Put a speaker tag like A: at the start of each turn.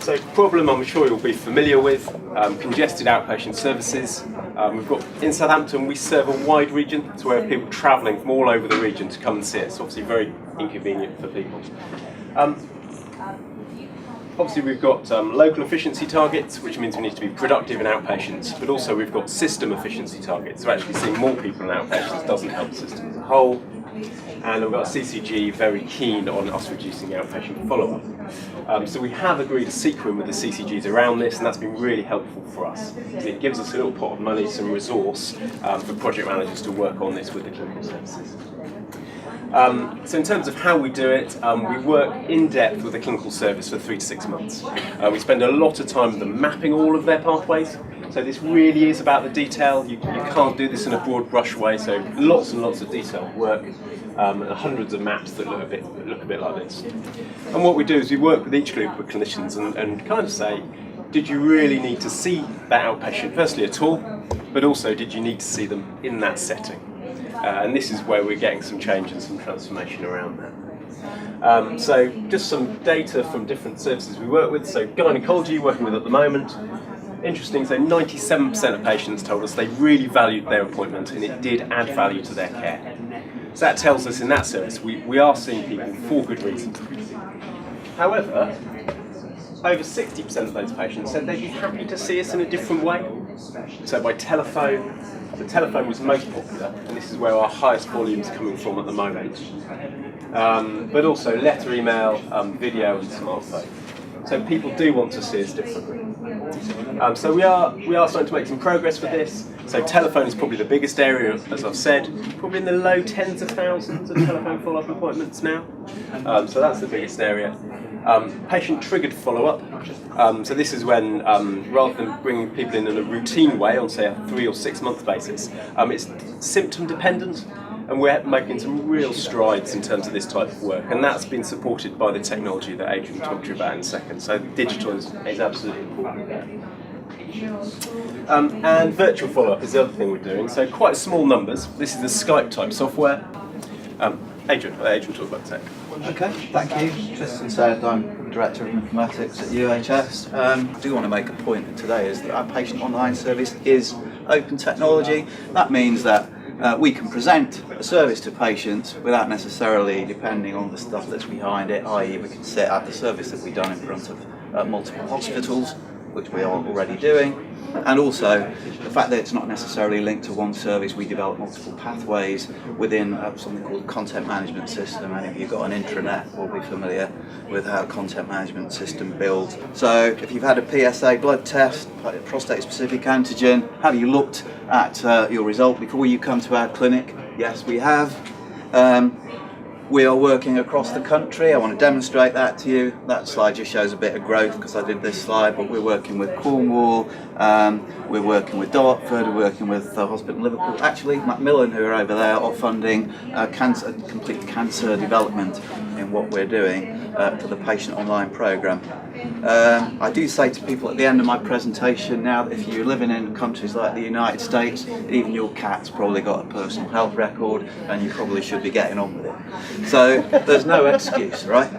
A: So problem I'm sure you'll be familiar with, congested outpatient services. We've got, in Southampton we serve a wide region, so we have people travelling from all over the region to come and see us, obviously very inconvenient for people. Obviously we've got local efficiency targets, which means we need to be productive in outpatients, but also we've got system efficiency targets, so actually seeing more people in outpatients doesn't help the system as a whole. And we've got CCG very keen on us reducing outpatient follow-up. So we have agreed a sequin with the CCGs around this, and that's been really helpful for us. It gives us a little pot of money, some resource for project managers to work on this with the clinical services. So in terms of how we do it, we work in depth with the clinical service for 3 to 6 months. We spend a lot of time with them mapping all of their pathways. So this really is about the detail. You can't do this in a broad brush way, so lots and lots of detailed work, and hundreds of maps that look a bit like this. And what we do is we work with each group of clinicians and kind of say, did you really need to see that outpatient firstly at all, but also did you need to see them in that setting? And this is where we're getting some change and some transformation around that. So just some data from different services we work with. So gynaecology, working with at the moment. Interesting, so 97% of patients told us they really valued their appointment and it did add value to their care. So that tells us in that service we are seeing people for good reason. However, over 60% of those patients said they'd be happy to see us in a different way. So by telephone, the telephone was most popular, and this is where our highest volume is coming from at the moment. But also letter, email, video and smartphone. So people do want to see us differently. So we are starting to make some progress with this. So telephone is probably the biggest area, as I've said, probably in the low tens of thousands of telephone follow-up appointments now. So that's the biggest area. Patient-triggered follow-up. So this is when, rather than bringing people in a routine way on, say, a 3 or 6 month basis, it's symptom-dependent, and we're making some real strides in terms of this type of work, and that's been supported by the technology that Adrian will talk to you about in a second. So digital is absolutely important there. And virtual follow-up is the other thing we're doing, so quite small numbers. This is the Skype-type software. Adrian will talk about tech.
B: Okay, thank you. Tristan said I'm Director of Informatics at UHS. I do want to make a point today is that our patient online service is open technology. That means that we can present a service to patients without necessarily depending on the stuff that's behind it, i.e. we can set up the service that we've done in front of multiple hospitals, which we are already doing, and also the fact that it's not necessarily linked to one service. We develop multiple pathways within something called a content management system, and if you've got an intranet, we'll be familiar with how a content management system builds. So if you've had a PSA blood test, prostate specific antigen, have you looked at your result before you come to our clinic? Yes, we have. We are working across the country. I want to demonstrate that to you. That slide just shows a bit of growth because I did this slide, but we're working with Cornwall, we're working with Dartford, we're working with Hospital Liverpool. Actually, Macmillan, who are over there, are funding complete cancer development in what we're doing for the patient online programme. I do say to people at the end of my presentation now that if you're living in countries like the United States, even your cat's probably got a personal health record and you probably should be getting on with it. So there's no excuse, right?